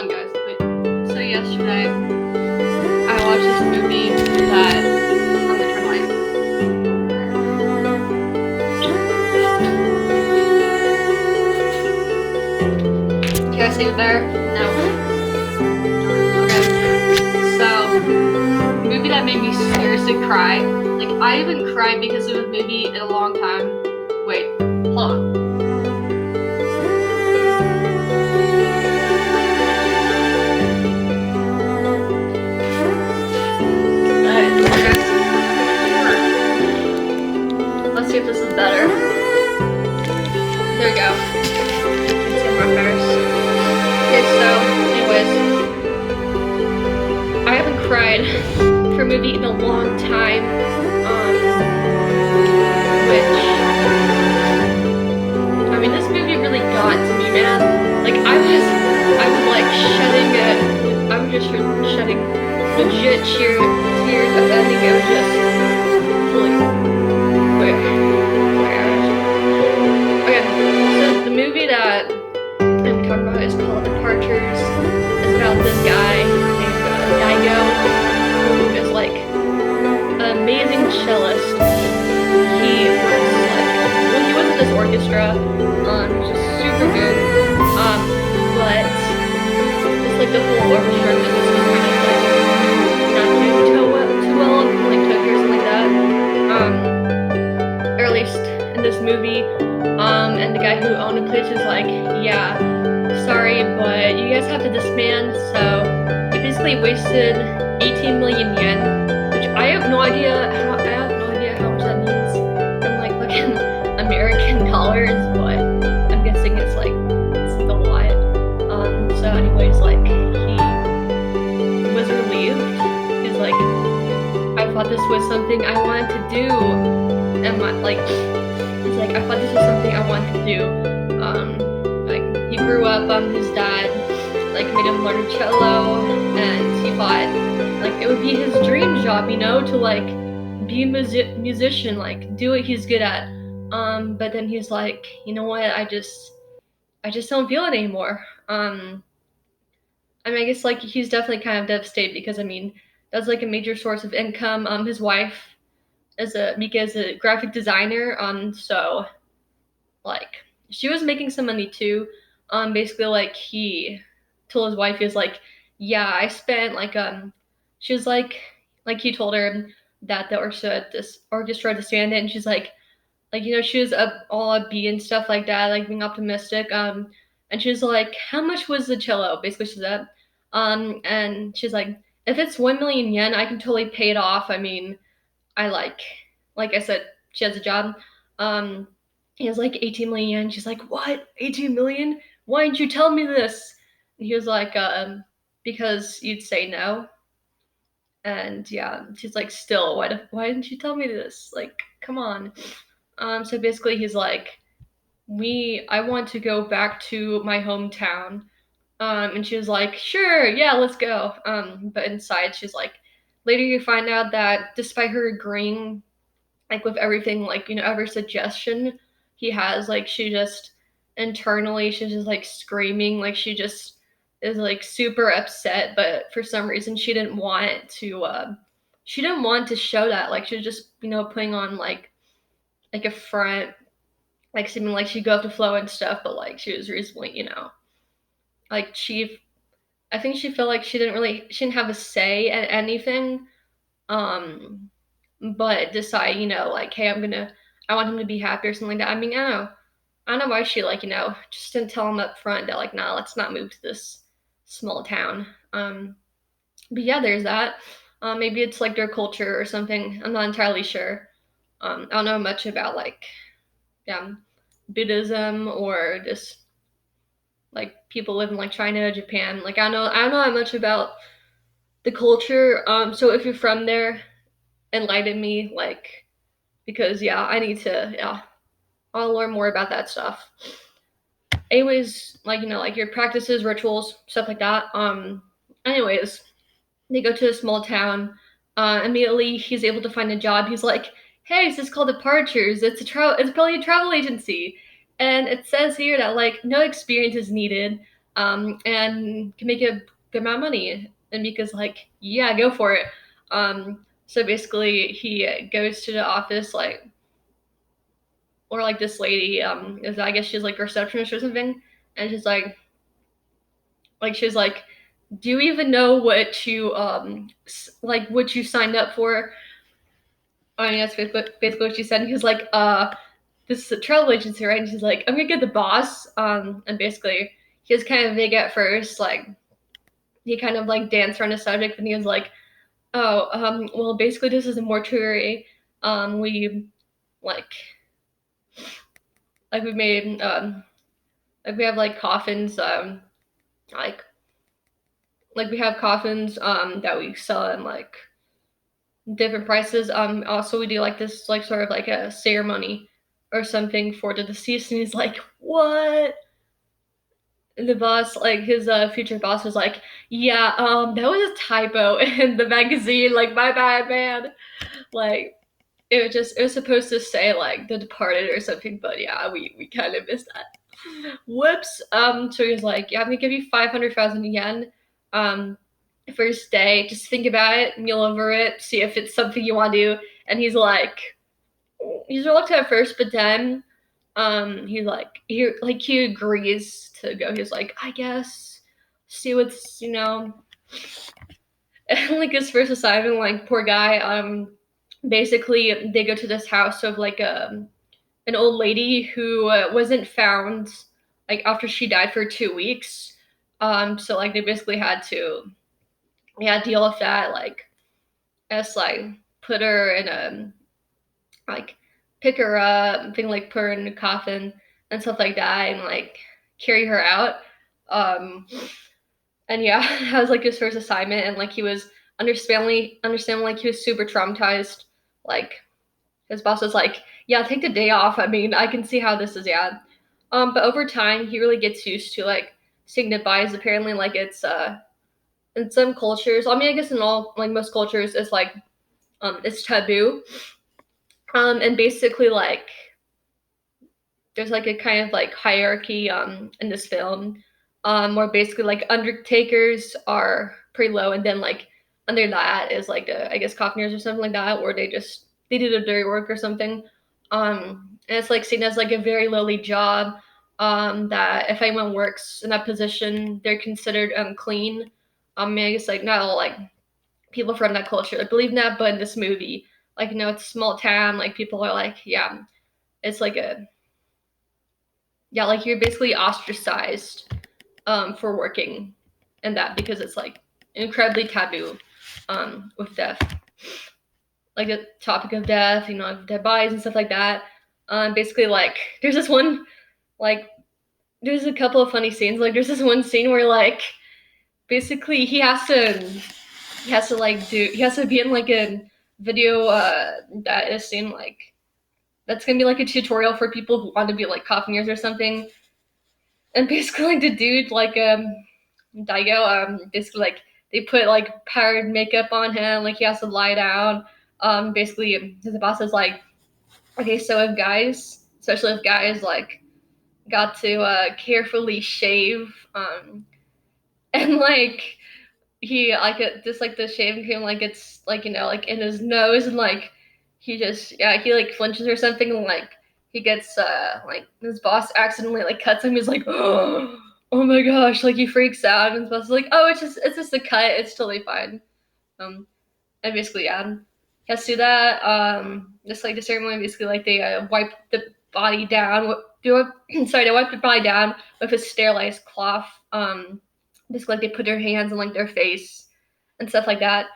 on, guys. Wait. So yesterday, I watched this movie that. Let me turn light. Can I see it there? No. Okay. So, movie that made me seriously cry. Like, I haven't cried because of a movie in a long time. Wait, hold on. Let's see if this is better. There we go. You can see my face. Okay, so, anyways, I haven't cried for a movie in a long time. I mean, this movie really got to me, man. Like, I was like shedding it. I was just shedding legit tears at the ending. It was just really. Wait. Okay, so the movie that I'm talking about is called Departures. It's about this guy named Daigo, who is like an amazing cellist. He was in this orchestra, which is super good. But it's like the whole orchestra just was really like not doing too well, like to hear something like that. Or at least in this movie. And the guy who owned the place was like, yeah, sorry, but you guys have to disband. So he basically wasted 18 million yen, which I have no idea how much that means in like fucking American dollars, but I'm guessing it's a lot. So anyways, like he was relieved. He's like, I thought this was something I wanted to do, and he's like, I thought this was something I wanted to do. Like he grew up, his dad like made him learn cello, and he thought like it would be his dream job, to like be a musician, like do what he's good at. But then he's like, you know what? I just don't feel it anymore. I mean, I guess like he's definitely kind of devastated because I mean that's like a major source of income. His wife Mika is a graphic designer. So like she was making some money too. Basically like he told his wife, he was like, yeah, I spent like she was like he told her that the orchestra to stand it, and she's like she was all upbeat and stuff like that, like being optimistic. And she was like, how much was the cello? Basically she said. And she's like, if it's 1 million yen, I can totally pay it off. I mean, I like I said, she has a job. He has like 18 million yen. She's like, what? 18 million? Why didn't you tell me this? And he was like, because you'd say no. And yeah, she's like, still, why didn't you tell me this? Like, come on. So basically he's like, I want to go back to my hometown. And she was like, sure, yeah, let's go. But inside she's like, later you find out that despite her agreeing like with everything, like every suggestion he has, like she's just like screaming, like she just is like super upset, but for some reason she didn't want to show that, like she was just putting on like a front, like seeming like she'd go up to flow and stuff, but like she was reasonably like I think she felt like she didn't have a say at anything. But decide, like, hey, I want him to be happy or something like that. I mean, I don't know why she just didn't tell him up front that like, nah, let's not move to this small town. But yeah, there's that. Maybe it's like their culture or something. I'm not entirely sure. I don't know much about like, yeah, Buddhism or just like people live in like China, Japan. Like I don't know that much about the culture. So if you're from there, enlighten me, like, because yeah, I need to, yeah, I'll learn more about that stuff. Anyways, like like your practices, rituals, stuff like that. Anyways, they go to a small town. Immediately he's able to find a job. He's like, hey, this is called Departures. It's probably a travel agency. And it says here that like no experience is needed. and can make a good amount of money. And Mika's like, yeah, go for it. So basically, he goes to the office, like, or like this lady, is I guess she's like a receptionist or something, and she's like, do you even know what you like what you signed up for? I mean, that's basically what she said. And he was like, this is a travel agency, right? And she's like, I'm gonna get the boss. And basically, he was kind of vague at first, like he kind of like danced around the subject, and he was like, oh, well, basically, this is a mortuary. We like we made like we have like coffins, like we have coffins that we sell in like different prices. Also we do like this like sort of like a ceremony or something for the deceased, and he's like, what? And the boss, like his future boss, was like, yeah, that was a typo in the magazine. Like, my bad, man. Like, it was supposed to say like The Departed or something, but yeah, we kind of missed that. Whoops. So he was like, yeah, I'm gonna give you 500,000 yen. First day, just think about it, mull over it, see if it's something you want to do. And he's reluctant at first, but then he agrees to go. He's like, I guess, see what's, and like his first assignment, like poor guy, basically they go to this house of like an old lady who wasn't found like after she died for 2 weeks. So like they basically had to deal with that, like as like put her in a like pick her up, thing like put her in a coffin and stuff like that, and like carry her out. Um, and yeah, that was like his first assignment, and like he was understanding like he was super traumatized. Like his boss was like, "Yeah, take the day off. I mean, I can see how this is." Yeah, but over time, he really gets used to like saying goodbyes. Apparently, like it's in some cultures. I mean, I guess in all like most cultures, it's taboo. And basically like there's like a kind of like hierarchy in this film, where basically like undertakers are pretty low, and then like under that is like I guess coffiniers or something like that, where they do the dirty work or something. And it's like seen as like a very lowly job. That if anyone works in that position, they're considered clean. I mean, I guess like not all like people from that culture like, believe in that, but in this movie, like it's a small town, like people are like, yeah, it's like a yeah, like you're basically ostracized for working in that, because it's like incredibly taboo with death, like the topic of death, dead bodies and stuff like that. Basically, like like there's a couple of funny scenes. Like there's this one scene where like basically he has to be in like a video that is seen like that's gonna be like a tutorial for people who want to be like coffiniers or something. And basically like the dude like Daigo, basically like they put like powdered makeup on him, like he has to lie down. Basically the boss is like, okay, so if guys, especially if guys like got to carefully shave, and like he like just like the shaving cream like it's like like in his nose, and like he like flinches or something, and like he gets like his boss accidentally like cuts him. He's like, oh my gosh, like he freaks out, and his boss is like, oh, it's just a cut, it's totally fine. And basically he has to do that. Just like the ceremony, basically like they wipe the body down, they wipe the body down with a sterilized cloth. Basically like they put their hands on like their face and stuff like that,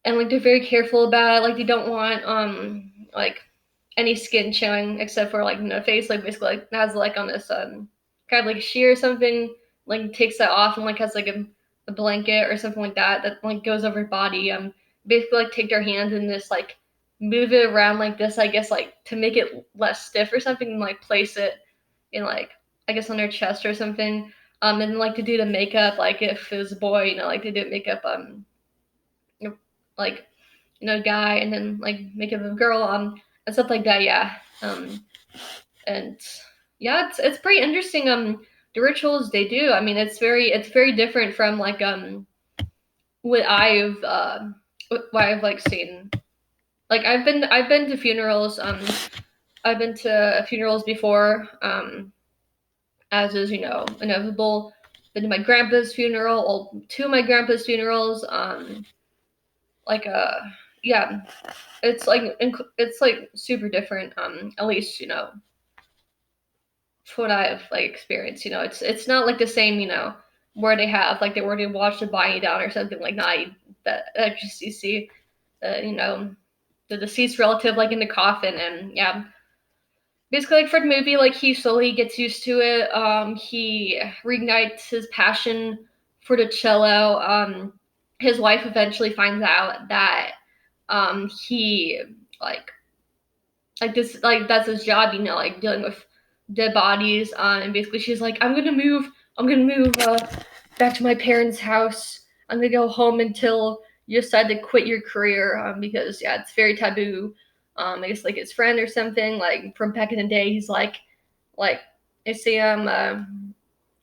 and like they're very careful about it. Like they don't want like any skin showing except for like the face. Like basically like has like on this kind of like sheer or something, like takes that off, and like has like a blanket or something like that like goes over her body. Basically like take their hands and just like move it around like this, I guess like to make it less stiff or something, and like place it in like I guess on their chest or something. And like to do the makeup, like if it was a boy, like they do makeup like guy, and then like makeup of a girl and stuff like that. Yeah. And yeah, it's pretty interesting. the rituals they do. I mean, it's very different from like what I've like seen. Like I've been to funerals. I've been to funerals before. As is inevitable. Been to my grandpa's funeral. Well, two of my grandpa's funerals. Like yeah, it's like super different. At least what I've like experienced. It's not like the same. Where they have like they already watched the body down or something like that. That just you see, the deceased relative like in the coffin, and yeah, basically like for the movie, like he slowly gets used to it. He reignites his passion for the cello. His wife eventually finds out that he like this like that's his job, like dealing with dead bodies. And basically she's like, I'm gonna move back to my parents' house. I'm gonna go home until you decide to quit your career, because yeah, it's very taboo. I guess like his friend or something like from back in the day, he's like I see him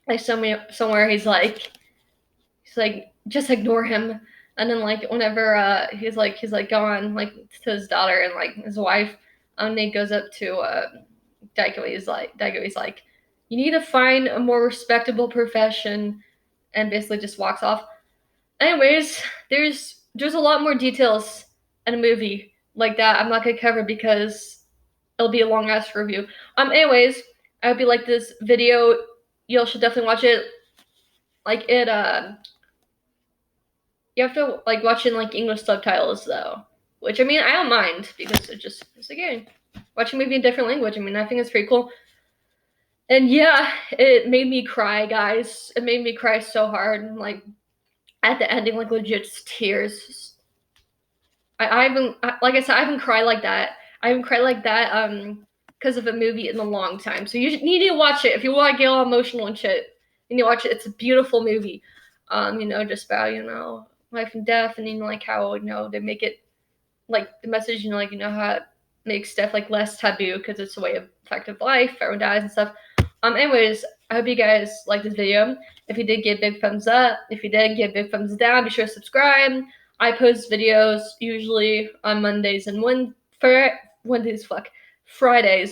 like somewhere he's like just ignore him. And then like whenever he's like gone like to his daughter and like his wife, Nate goes up to Daiko. He's like, you need to find a more respectable profession, and basically just walks off. Anyways, there's a lot more details in a movie like that I'm not gonna cover because it'll be a long ass review. Anyways, I hope you like this video. You should definitely watch it. Like it you have to like watch in like English subtitles though. Which I mean I don't mind because it's again watching a movie in a different language. I mean I think it's pretty cool. And yeah, it made me cry, guys. It made me cry so hard. And, like at the ending, like legit tears. I haven't like I said, I haven't cried like that. I haven't cried like that because of a movie in a long time. So you need to watch it if you want to get all emotional and shit. You need to watch it. It's a beautiful movie. Just about life and death, and like how they make it like the message. How it makes stuff like less taboo because it's a way of effective life. Everyone dies and stuff. Anyways, I hope you guys liked this video. If you did, give a big thumbs up. If you did, give a big thumbs down. Be sure to subscribe. I post videos usually on Mondays and Fridays.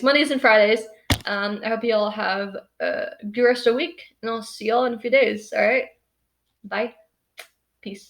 Mondays and Fridays. I hope you all have a good rest of the week, and I'll see y'all in a few days. All right, bye, peace.